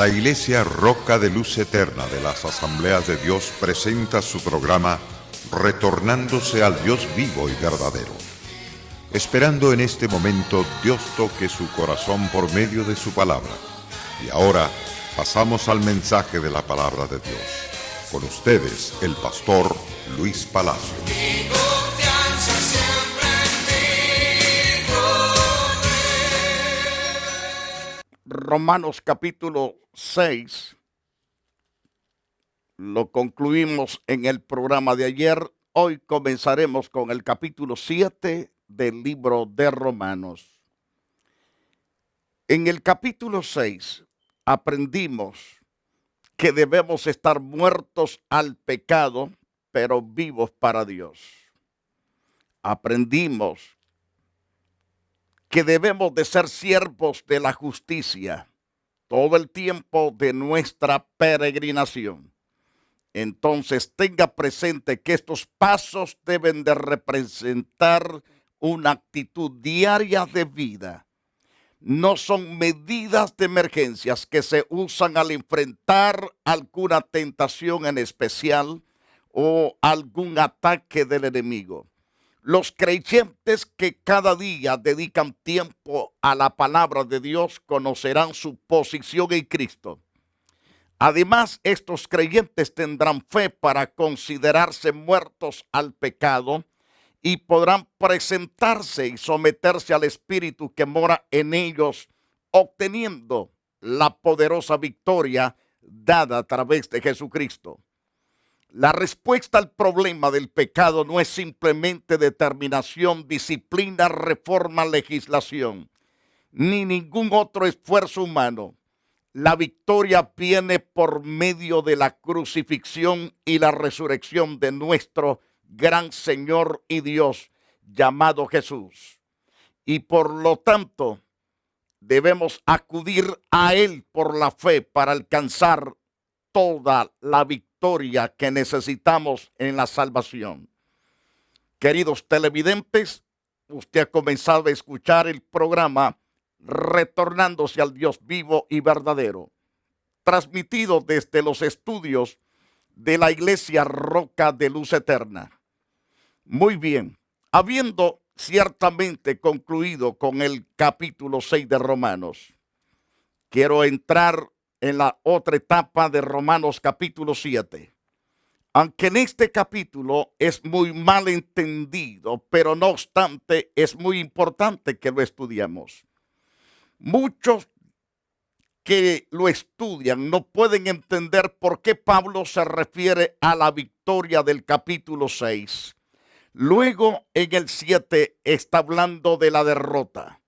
La Iglesia Roca de Luz Eterna de las Asambleas de Dios presenta su programa Retornándose al Dios vivo y verdadero. Esperando en este momento Dios toque su corazón por medio de su palabra. Y ahora pasamos al mensaje de la palabra de Dios. Con ustedes, el pastor Luis Palacio. Mi confianza siempre en ti, Romanos capítulo 6, lo concluimos en el programa de ayer. Hoy comenzaremos con el capítulo 7 del libro de Romanos. En el capítulo 6 aprendimos que debemos estar muertos al pecado, pero vivos para Dios. Aprendimos que debemos de ser siervos de la justicia todo el tiempo de nuestra peregrinación. Entonces tenga presente que estos pasos deben de representar una actitud diaria de vida. No son medidas de emergencias que se usan al enfrentar alguna tentación en especial o algún ataque del enemigo. Los creyentes que cada día dedican tiempo a la palabra de Dios conocerán su posición en Cristo. Además, estos creyentes tendrán fe para considerarse muertos al pecado y podrán presentarse y someterse al Espíritu que mora en ellos, obteniendo la poderosa victoria dada a través de Jesucristo. La respuesta al problema del pecado no es simplemente determinación, disciplina, reforma, legislación, ni ningún otro esfuerzo humano. La victoria viene por medio de la crucifixión y la resurrección de nuestro gran Señor y Dios llamado Jesús. Y por lo tanto, debemos acudir a Él por la fe para alcanzar toda la victoria que necesitamos en la salvación. Queridos televidentes, usted ha comenzado a escuchar el programa Retornándose al Dios vivo y verdadero, transmitido desde los estudios de la Iglesia Roca de Luz Eterna. Muy bien, habiendo ciertamente concluido con el capítulo 6 de Romanos, quiero entrar en la otra etapa de Romanos capítulo 7. Aunque en este capítulo es muy mal entendido, pero no obstante es muy importante que lo estudiemos. Muchos que lo estudian no pueden entender por qué Pablo se refiere a la victoria del capítulo 6. Luego en el 7 está hablando de la derrota.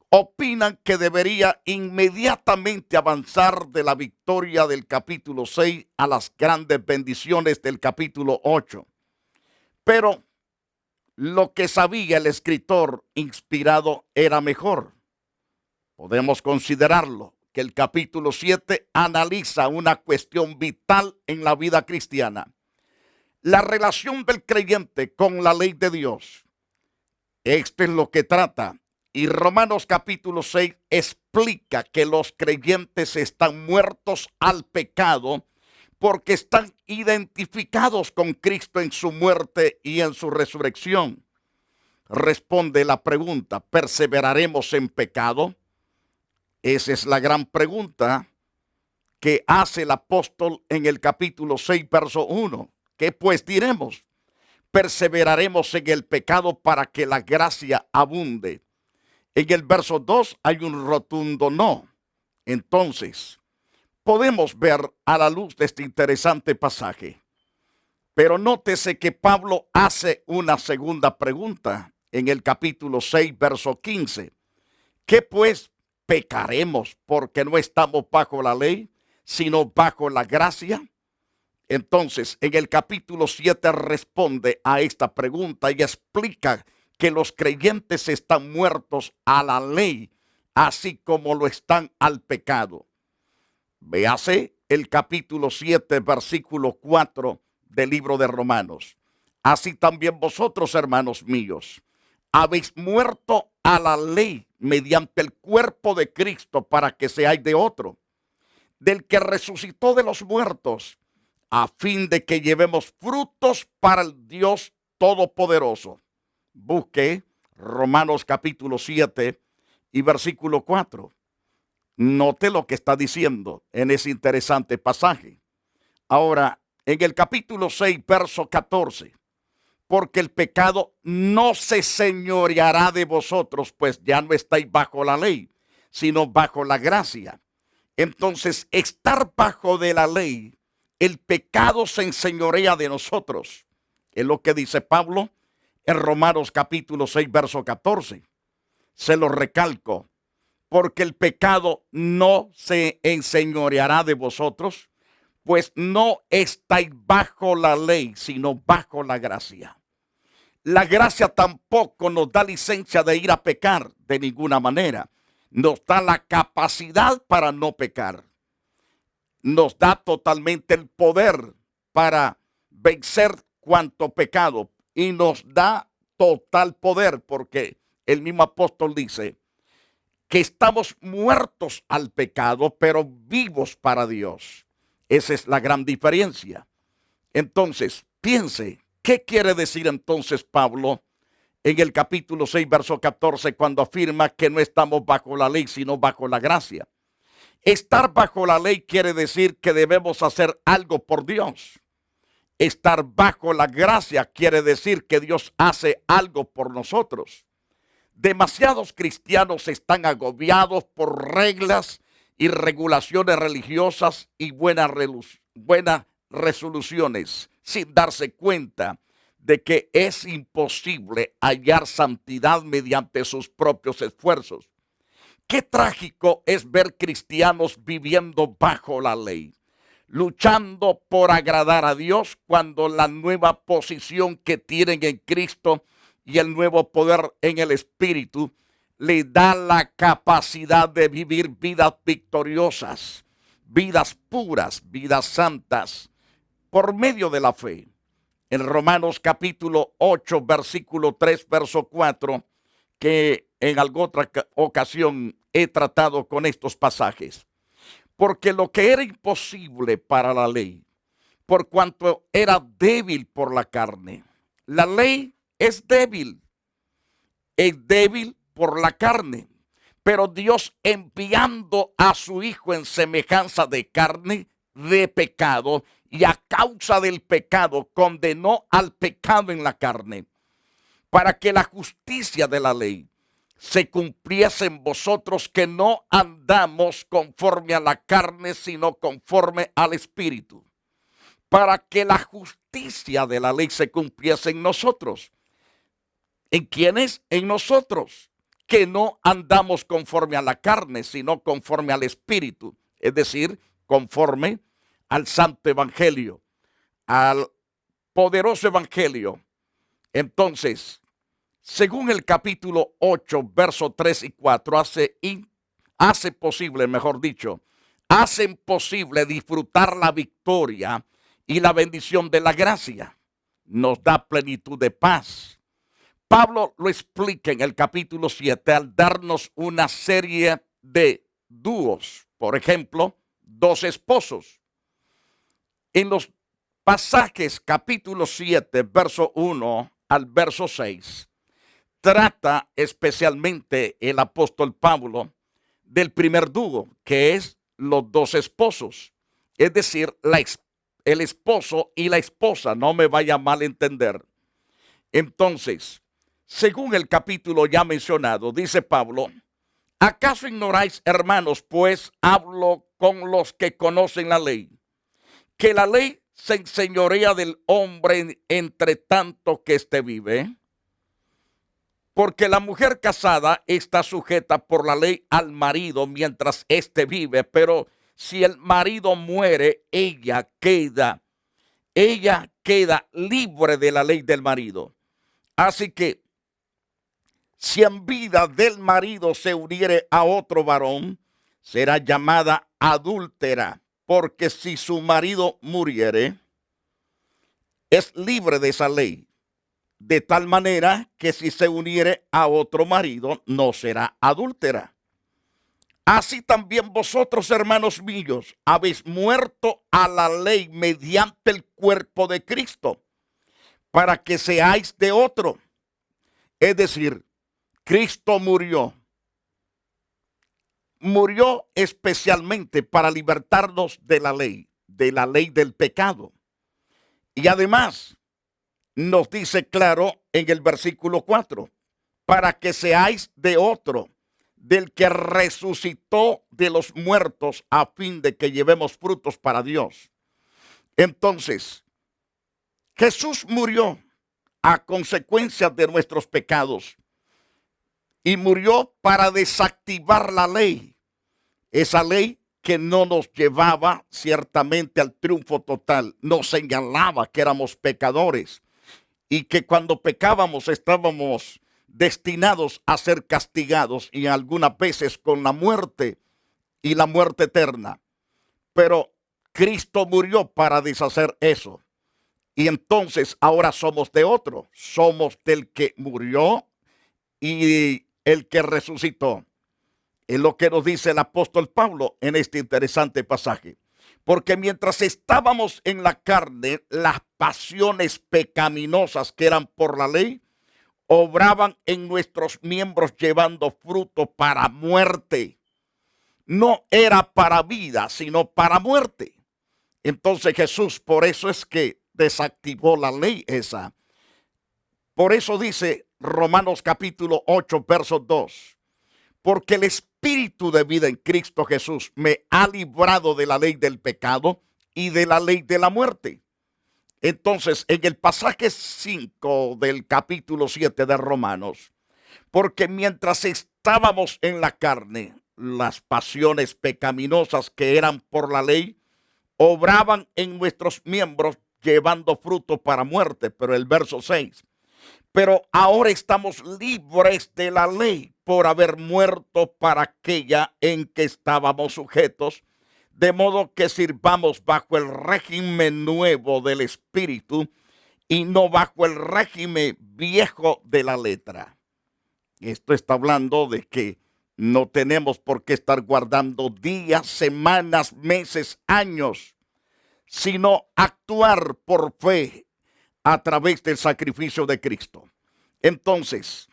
Opinan que debería inmediatamente avanzar de la victoria del capítulo 6 a las grandes bendiciones del capítulo 8. Pero lo que sabía el escritor inspirado era mejor. Podemos considerarlo que el capítulo 7 analiza una cuestión vital en la vida cristiana: la relación del creyente con la ley de Dios. Esto es lo que trata. Y Romanos capítulo 6 explica que los creyentes están muertos al pecado porque están identificados con Cristo en su muerte y en su resurrección. Responde la pregunta: ¿perseveraremos en pecado? Esa es la gran pregunta que hace el apóstol en el capítulo 6, verso 1. ¿Qué pues diremos? ¿Perseveraremos en el pecado para que la gracia abunde? En el verso 2 hay un rotundo no. Entonces, podemos ver a la luz de este interesante pasaje. Pero nótese que Pablo hace una segunda pregunta en el capítulo 6, verso 15. ¿Qué pues pecaremos porque no estamos bajo la ley, sino bajo la gracia? Entonces, en el capítulo 7 responde a esta pregunta y explica que los creyentes están muertos a la ley, así como lo están al pecado. Véase el capítulo 7, versículo 4 del libro de Romanos. Así también vosotros, hermanos míos, habéis muerto a la ley mediante el cuerpo de Cristo para que seáis de otro, del que resucitó de los muertos, a fin de que llevemos frutos para el Dios Todopoderoso. Busque Romanos capítulo 7 y versículo 4. Note lo que está diciendo en ese interesante pasaje. Ahora, en el capítulo 6, verso 14, porque el pecado no se señoreará de vosotros, pues ya no estáis bajo la ley, sino bajo la gracia. Entonces, estar bajo de la ley, el pecado se enseñorea de nosotros. Es lo que dice Pablo en Romanos capítulo 6, verso 14. Se lo recalco, porque el pecado no se enseñoreará de vosotros, pues no estáis bajo la ley, sino bajo la gracia. La gracia tampoco nos da licencia de ir a pecar de ninguna manera. Nos da la capacidad para no pecar. Nos da totalmente el poder para vencer cuanto pecado. Y nos da total poder, porque el mismo apóstol dice que estamos muertos al pecado, pero vivos para Dios. Esa es la gran diferencia. Entonces, piense, ¿qué quiere decir entonces Pablo en el capítulo 6, verso 14, cuando afirma que no estamos bajo la ley, sino bajo la gracia? Estar bajo la ley quiere decir que debemos hacer algo por Dios. Estar bajo la gracia quiere decir que Dios hace algo por nosotros. Demasiados cristianos están agobiados por reglas y regulaciones religiosas y buenas resoluciones, sin darse cuenta de que es imposible hallar santidad mediante sus propios esfuerzos. Qué trágico es ver cristianos viviendo bajo la ley, luchando por agradar a Dios, cuando la nueva posición que tienen en Cristo y el nuevo poder en el Espíritu le da la capacidad de vivir vidas victoriosas, vidas puras, vidas santas, por medio de la fe. En Romanos capítulo 8, versículo 3, verso 4, que en alguna otra ocasión he tratado con estos pasajes. Porque lo que era imposible para la ley, por cuanto era débil por la carne. La ley es débil por la carne, pero Dios, enviando a su Hijo en semejanza de carne, de pecado, y a causa del pecado condenó al pecado en la carne, para que la justicia de la ley se cumpliese en vosotros, que no andamos conforme a la carne, sino conforme al Espíritu. Para que la justicia de la ley se cumpliese en nosotros. ¿En quiénes? En nosotros, que no andamos conforme a la carne, sino conforme al Espíritu. Es decir, conforme al santo evangelio, al poderoso evangelio. Entonces, según el capítulo 8, versos 3 y 4, hace posible, mejor dicho, hacen posible disfrutar la victoria y la bendición de la gracia. Nos da plenitud de paz. Pablo lo explica en el capítulo 7 al darnos una serie de dúos. Por ejemplo, dos esposos. En los pasajes capítulo 7, verso 1 al verso 6, trata especialmente el apóstol Pablo del primer dúo, que es los dos esposos. Es decir, el esposo y la esposa, no me vaya a malentender. Entonces, según el capítulo ya mencionado, dice Pablo: ¿acaso ignoráis, hermanos, pues hablo con los que conocen la ley, que la ley se enseñorea del hombre entre tanto que éste vive? Porque la mujer casada está sujeta por la ley al marido mientras éste vive, pero si el marido muere, ella queda libre de la ley del marido. Así que, si en vida del marido se uniere a otro varón, será llamada adúltera, porque si su marido muriere, es libre de esa ley. De tal manera que si se uniere a otro marido, no será adúltera. Así también vosotros, hermanos míos, habéis muerto a la ley mediante el cuerpo de Cristo, para que seáis de otro. Es decir, Cristo murió. Murió especialmente para libertarnos de la ley del pecado. Y además nos dice claro en el versículo 4, para que seáis de otro, del que resucitó de los muertos, a fin de que llevemos frutos para Dios. Entonces, Jesús murió a consecuencia de nuestros pecados y murió para desactivar la ley, esa ley que no nos llevaba ciertamente al triunfo total, nos señalaba que éramos pecadores y que cuando pecábamos estábamos destinados a ser castigados y algunas veces con la muerte y la muerte eterna. Pero Cristo murió para deshacer eso. Y entonces ahora somos de otro, somos del que murió y el que resucitó. Es lo que nos dice el apóstol Pablo en este interesante pasaje. Porque mientras estábamos en la carne, las pasiones pecaminosas que eran por la ley, obraban en nuestros miembros llevando fruto para muerte. No era para vida, sino para muerte. Entonces Jesús, por eso es que desactivó la ley esa. Por eso dice Romanos capítulo 8, verso 2. Porque el Espíritu de vida en Cristo Jesús me ha librado de la ley del pecado y de la ley de la muerte. Entonces, en el pasaje 5 del capítulo 7 de Romanos, porque mientras estábamos en la carne, las pasiones pecaminosas que eran por la ley, obraban en nuestros miembros llevando fruto para muerte. Pero el verso 6, pero ahora estamos libres de la ley por haber muerto para aquella en que estábamos sujetos, de modo que sirvamos bajo el régimen nuevo del Espíritu y no bajo el régimen viejo de la letra. Esto está hablando de que no tenemos por qué estar guardando días, semanas, meses, años, sino actuar por fe a través del sacrificio de Cristo. Entonces,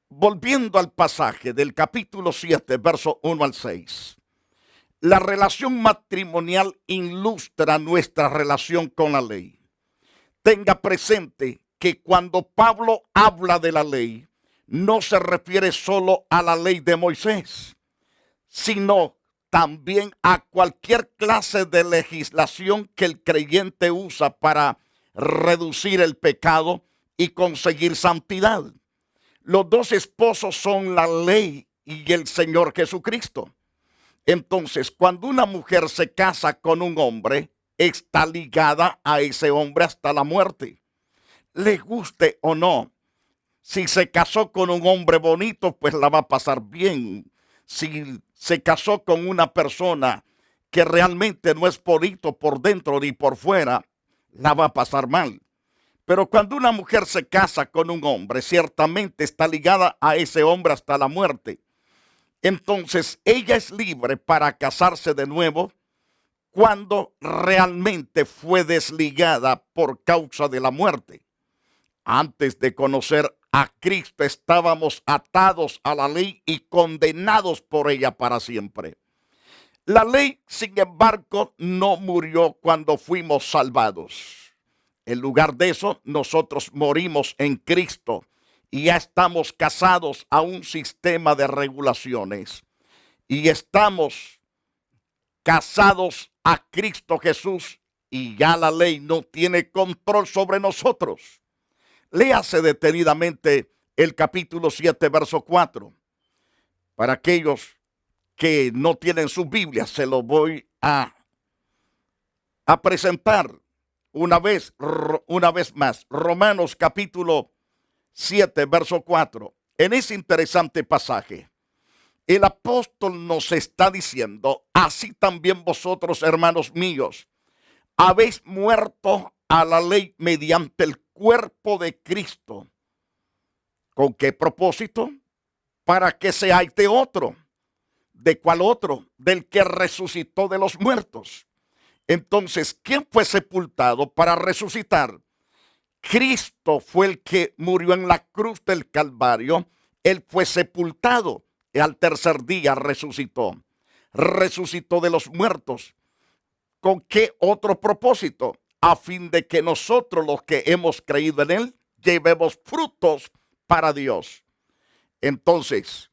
volviendo al pasaje del capítulo 7, verso 1 al 6, la relación matrimonial ilustra nuestra relación con la ley. Tenga presente que cuando Pablo habla de la ley, no se refiere solo a la ley de Moisés, sino también a cualquier clase de legislación que el creyente usa para reducir el pecado y conseguir santidad. Los dos esposos son la ley y el Señor Jesucristo. Entonces, cuando una mujer se casa con un hombre, está ligada a ese hombre hasta la muerte. Le guste o no. Si se casó con un hombre bonito, pues la va a pasar bien. Si se casó con una persona que realmente no es bonito por dentro ni por fuera, la va a pasar mal. Pero cuando una mujer se casa con un hombre, ciertamente está ligada a ese hombre hasta la muerte. Entonces ella es libre para casarse de nuevo cuando realmente fue desligada por causa de la muerte. Antes de conocer a Cristo estábamos atados a la ley y condenados por ella para siempre. La ley, sin embargo, no murió cuando fuimos salvados. En lugar de eso, nosotros morimos en Cristo y ya estamos casados a un sistema de regulaciones. Y estamos casados a Cristo Jesús y ya la ley no tiene control sobre nosotros. Léase detenidamente el capítulo 7, verso 4. Para aquellos que no tienen su Biblia, se lo voy a presentar una vez más. Romanos capítulo 7, verso 4. En ese interesante pasaje, el apóstol nos está diciendo, así también vosotros, hermanos míos, habéis muerto a la ley mediante el cuerpo de Cristo. ¿Con qué propósito? Para que seáis de otro, ¿De cuál otro? Del que resucitó de los muertos. Entonces, ¿quién fue sepultado para resucitar? Cristo fue el que murió en la cruz del Calvario. Él fue sepultado y al tercer día resucitó. Resucitó de los muertos. ¿Con qué otro propósito? A fin de que nosotros, los que hemos creído en Él, llevemos frutos para Dios. Entonces,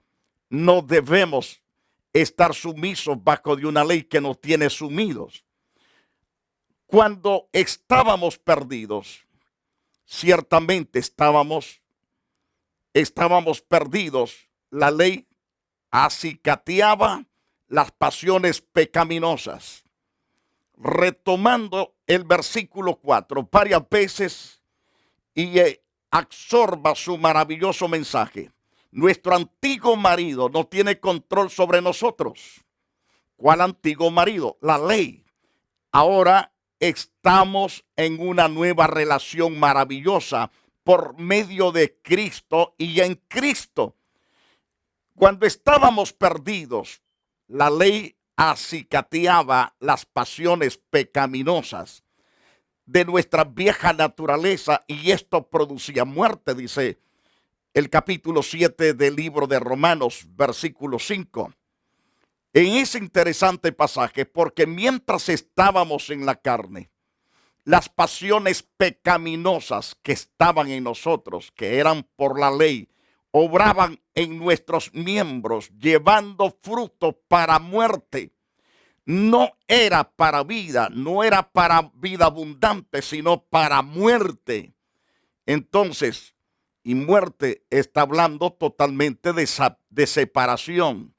no debemos estar sumisos bajo de una ley que nos tiene sumidos. Cuando estábamos perdidos, ciertamente estábamos perdidos. La ley acicateaba las pasiones pecaminosas. Retomando el versículo 4 varias veces y absorba su maravilloso mensaje. Nuestro antiguo marido no tiene control sobre nosotros. ¿Cuál antiguo marido? La ley. Ahora estamos en una nueva relación maravillosa por medio de Cristo y en Cristo. Cuando estábamos perdidos, la ley acicateaba las pasiones pecaminosas de nuestra vieja naturaleza y esto producía muerte, dice el capítulo 7 del libro de Romanos, versículo 5. En ese interesante pasaje, porque mientras estábamos en la carne, las pasiones pecaminosas que estaban en nosotros, que eran por la ley, obraban en nuestros miembros, llevando fruto para muerte. No era para vida, no era para vida abundante, sino para muerte. Entonces, y muerte está hablando totalmente de separación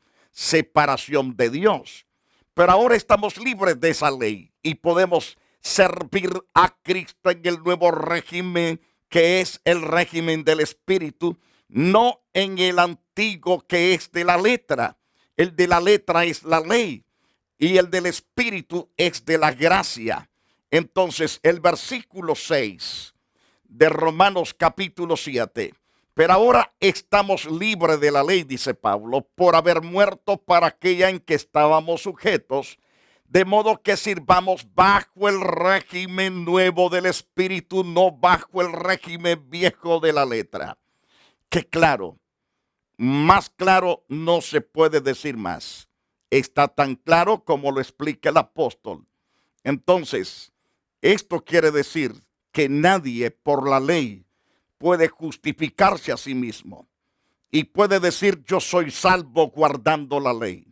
de Dios. Pero ahora estamos libres de esa ley y podemos servir a Cristo en el nuevo régimen que es el régimen del Espíritu, no en el antiguo que es de la letra. El de la letra es la ley y el del Espíritu es de la gracia. Entonces el versículo 6 de Romanos capítulo 7. Pero ahora estamos libres de la ley, dice Pablo, por haber muerto para aquella en que estábamos sujetos, de modo que sirvamos bajo el régimen nuevo del Espíritu, no bajo el régimen viejo de la letra. Que claro, más claro no se puede decir más. Está tan claro como lo explica el apóstol. Entonces, esto quiere decir que nadie por la ley puede justificarse a sí mismo y puede decir yo soy salvo guardando la ley,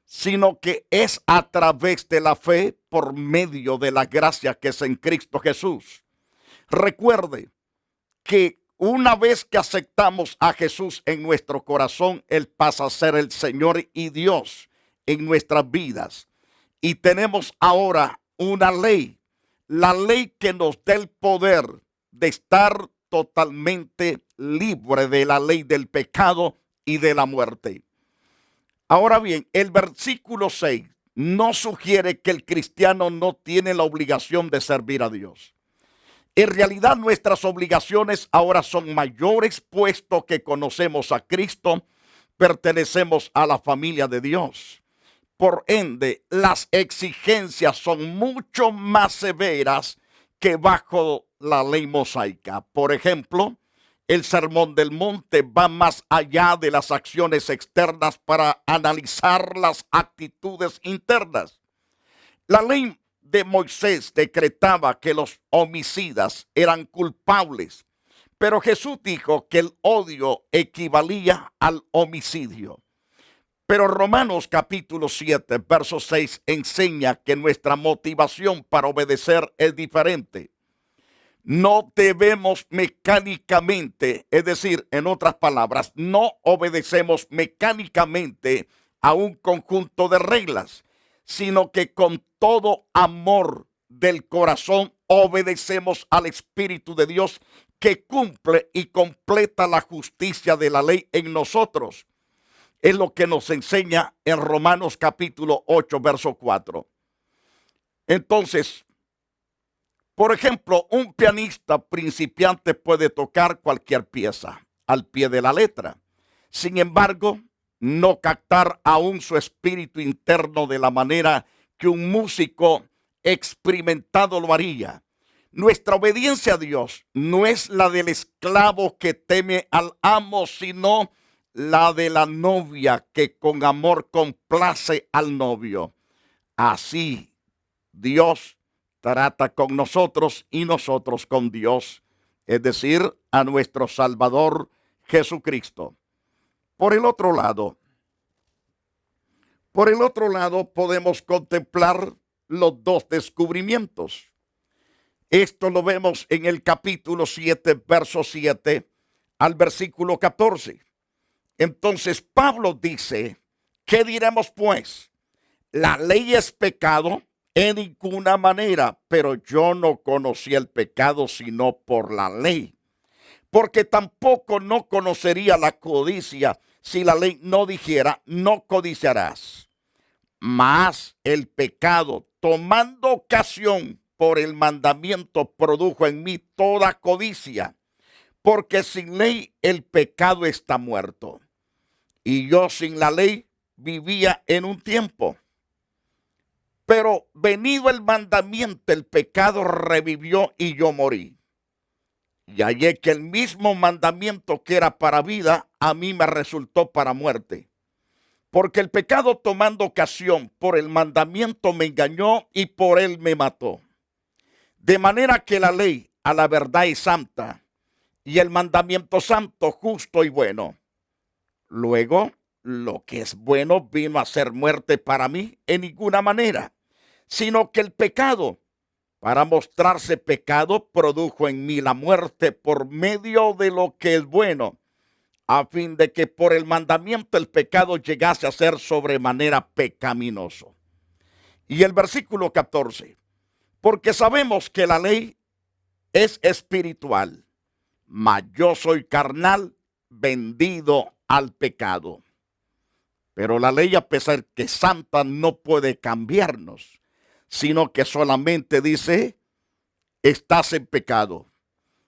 sino que es a través de la fe por medio de la gracia que es en Cristo Jesús. Recuerde que una vez que aceptamos a Jesús en nuestro corazón, Él pasa a ser el Señor y Dios en nuestras vidas. Y tenemos ahora una ley, la ley que nos da el poder de estar totalmente libre de la ley del pecado y de la muerte. Ahora bien, el versículo 6 no sugiere que el cristiano no tiene la obligación de servir a Dios. En realidad nuestras obligaciones ahora son mayores, puesto que conocemos a Cristo, pertenecemos a la familia de Dios. Por ende, las exigencias son mucho más severas que bajo la ley mosaica. Por ejemplo, el Sermón del Monte va más allá de las acciones externas para analizar las actitudes internas. La ley de Moisés decretaba que los homicidas eran culpables, pero Jesús dijo que el odio equivalía al homicidio. Pero Romanos capítulo 7, verso 6 enseña que nuestra motivación para obedecer es diferente. No debemos mecánicamente, es decir, en otras palabras, no obedecemos mecánicamente a un conjunto de reglas, sino que con todo amor del corazón obedecemos al Espíritu de Dios que cumple y completa la justicia de la ley en nosotros. Es lo que nos enseña en Romanos capítulo 8, verso 4. Entonces, por ejemplo, un pianista principiante puede tocar cualquier pieza al pie de la letra. Sin embargo, no captar aún su espíritu interno de la manera que un músico experimentado lo haría. Nuestra obediencia a Dios no es la del esclavo que teme al amo, sino la de la novia que con amor complace al novio. Así Dios trata con nosotros y nosotros con Dios, es decir, a nuestro Salvador Jesucristo. Por el otro lado podemos contemplar los dos descubrimientos. Esto lo vemos en el capítulo 7, verso 7 al versículo 14. Entonces Pablo dice, ¿qué diremos pues? La ley es pecado en ninguna manera, pero yo no conocí el pecado sino por la ley. Porque tampoco no conocería la codicia si la ley no dijera, no codiciarás. Mas el pecado, tomando ocasión por el mandamiento, produjo en mí toda codicia, porque sin ley el pecado está muerto. Y yo sin la ley vivía en un tiempo. Pero venido el mandamiento, el pecado revivió y yo morí. Y hallé que el mismo mandamiento que era para vida, a mí me resultó para muerte. Porque el pecado tomando ocasión por el mandamiento me engañó y por él me mató. De manera que la ley a la verdad es santa y el mandamiento santo, justo y bueno. Luego, lo que es bueno vino a ser muerte para mí en ninguna manera, sino que el pecado, para mostrarse pecado, produjo en mí la muerte por medio de lo que es bueno, a fin de que por el mandamiento el pecado llegase a ser sobremanera pecaminoso. Y el versículo 14, porque sabemos que la ley es espiritual, mas yo soy carnal, vendido al pecado. Pero la ley, a pesar que es santa, no puede cambiarnos, sino que solamente dice, estás en pecado.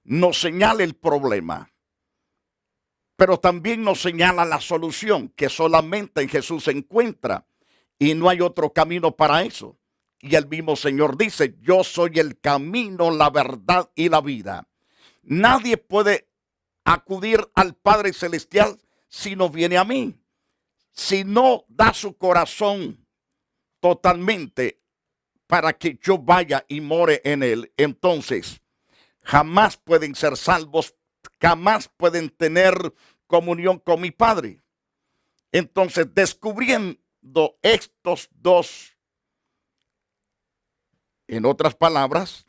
Nos señala el problema, pero también nos señala la solución, que solamente en Jesús se encuentra y no hay otro camino para eso. Y el mismo Señor dice, yo soy el camino, la verdad y la vida. Nadie puede acudir al Padre Celestial si no viene a mí, si no da su corazón totalmente para que yo vaya y more en él. Entonces, jamás pueden ser salvos, jamás pueden tener comunión con mi Padre. Entonces, descubriendo estos dos, en otras palabras,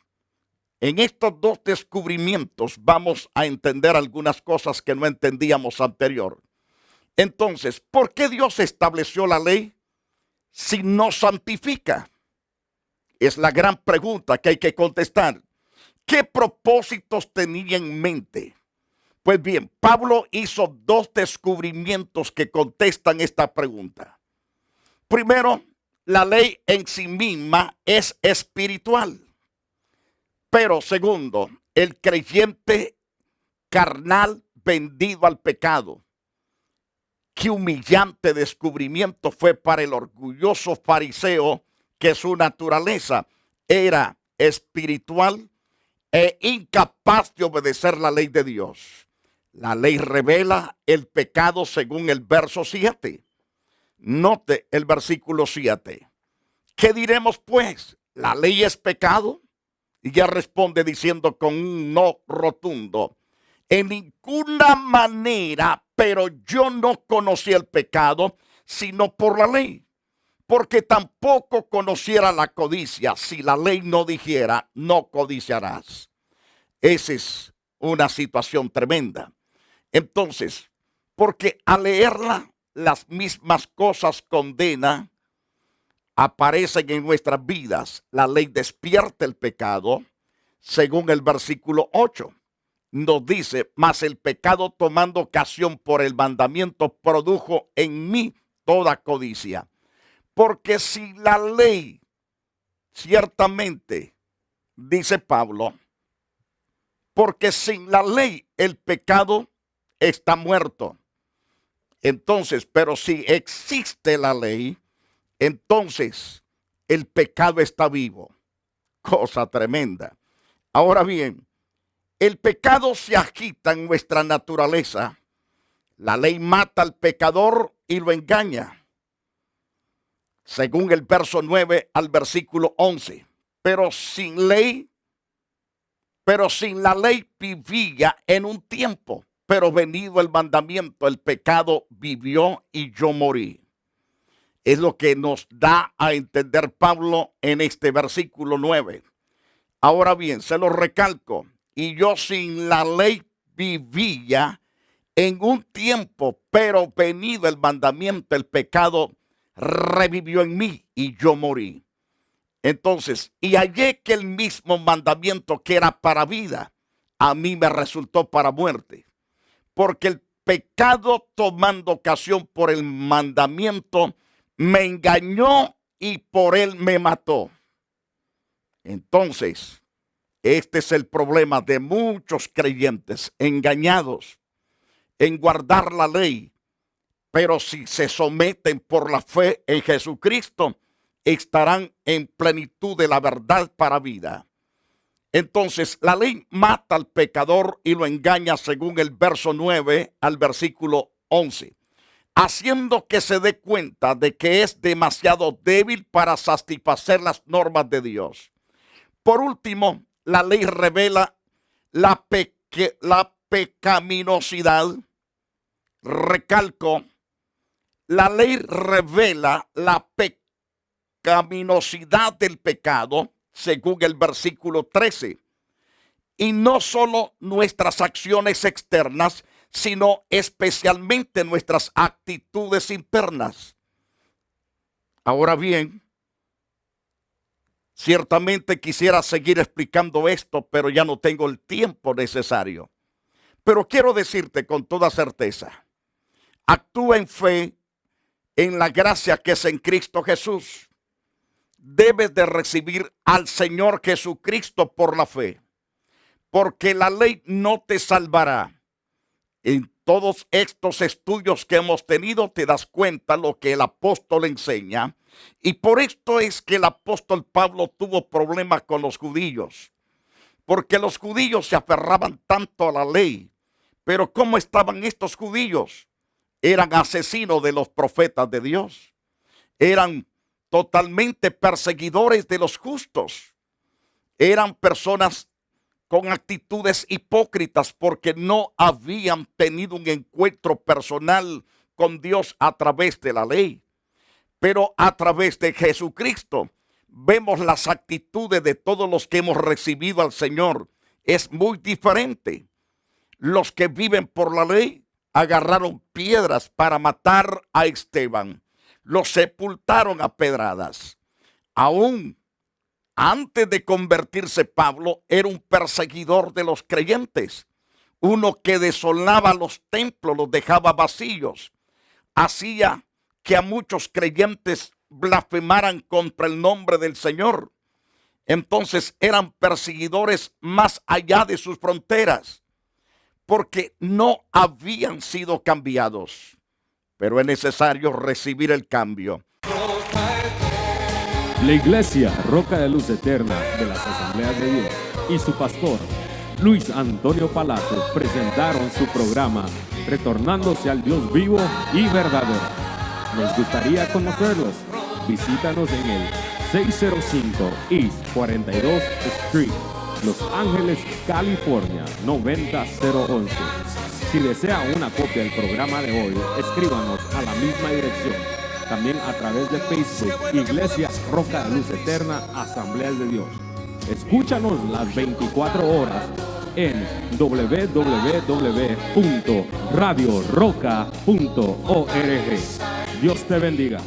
en estos dos descubrimientos vamos a entender algunas cosas que no entendíamos anterior. Entonces, ¿por qué Dios estableció la ley si no santifica? Es la gran pregunta que hay que contestar. ¿Qué propósitos tenía en mente? Pues bien, Pablo hizo dos descubrimientos que contestan esta pregunta. Primero, la ley en sí misma es espiritual. Pero segundo, el creyente carnal vendido al pecado. Qué humillante descubrimiento fue para el orgulloso fariseo, que su naturaleza era espiritual e incapaz de obedecer la ley de Dios. La ley revela el pecado según el verso 7. Note el versículo 7. ¿Qué diremos pues? ¿La ley es pecado? Y ya responde diciendo con un no rotundo. En ninguna manera, pero yo no conocí el pecado, sino por la ley. Porque tampoco conociera la codicia si la ley no dijera, no codiciarás. Esa es una situación tremenda. Entonces, porque al leerla, las mismas cosas condena aparecen en nuestras vidas. La ley despierta el pecado, según el versículo 8. Nos dice, mas el pecado tomando ocasión por el mandamiento produjo en mí toda codicia. Porque si la ley, ciertamente, dice Pablo, porque sin la ley el pecado está muerto. Entonces, pero si existe la ley, entonces el pecado está vivo. Cosa tremenda. Ahora bien, el pecado se agita en nuestra naturaleza. La ley mata al pecador y lo engaña, según el verso 9 al versículo 11. Pero sin la ley vivía en un tiempo, pero venido el mandamiento, el pecado vivió y yo morí. Es lo que nos da a entender Pablo en este versículo 9. Ahora bien, se lo recalco, y yo sin la ley vivía en un tiempo, pero venido el mandamiento, el pecado revivió en mí y yo morí. Entonces, y hallé que el mismo mandamiento que era para vida, a mí me resultó para muerte. Porque el pecado, tomando ocasión por el mandamiento, me engañó y por él me mató. Entonces, este es el problema de muchos creyentes engañados en guardar la ley, pero si se someten por la fe en Jesucristo, estarán en plenitud de la verdad para vida. Entonces, la ley mata al pecador y lo engaña según el verso 9 al versículo 11, haciendo que se dé cuenta de que es demasiado débil para satisfacer las normas de Dios. Por último, la ley revela la pecaminosidad. Recalco, la ley revela la pecaminosidad del pecado, según el versículo 13. Y no solo nuestras acciones externas, sino especialmente nuestras actitudes internas. Ahora bien, ciertamente quisiera seguir explicando esto, pero ya no tengo el tiempo necesario. Pero quiero decirte con toda certeza, actúa en fe en la gracia que es en Cristo Jesús. Debes de recibir al Señor Jesucristo por la fe, porque la ley no te salvará. En todos estos estudios que hemos tenido te das cuenta lo que el apóstol enseña, y por esto es que el apóstol Pablo tuvo problemas con los judíos, porque los judíos se aferraban tanto a la ley. Pero ¿cómo estaban estos judíos? Eran asesinos de los profetas de Dios, eran totalmente perseguidores de los justos, eran personas con actitudes hipócritas porque no habían tenido un encuentro personal con Dios a través de la ley. Pero a través de Jesucristo vemos las actitudes de todos los que hemos recibido al Señor. Es muy diferente. Los que viven por la ley agarraron piedras para matar a Esteban. Lo sepultaron a pedradas. Aún antes de convertirse Pablo, era un perseguidor de los creyentes. Uno que desolaba los templos, los dejaba vacíos. Hacía que a muchos creyentes blasfemaran contra el nombre del Señor. Entonces eran perseguidores más allá de sus fronteras, porque no habían sido cambiados. Pero es necesario recibir el cambio. La Iglesia Roca de Luz Eterna de las Asambleas de Dios y su pastor Luis Antonio Palacio presentaron su programa Retornándose al Dios vivo y verdadero. Nos gustaría conocerlos. Visítanos en el 605 East 42 Street, Los Ángeles, California 90011. Si desea una copia del programa de hoy, escríbanos a la misma dirección. También a través de Facebook, Iglesia Roca de Luz Eterna, Asambleas de Dios. Escúchanos las 24 horas en www.radioroca.org. Dios te bendiga.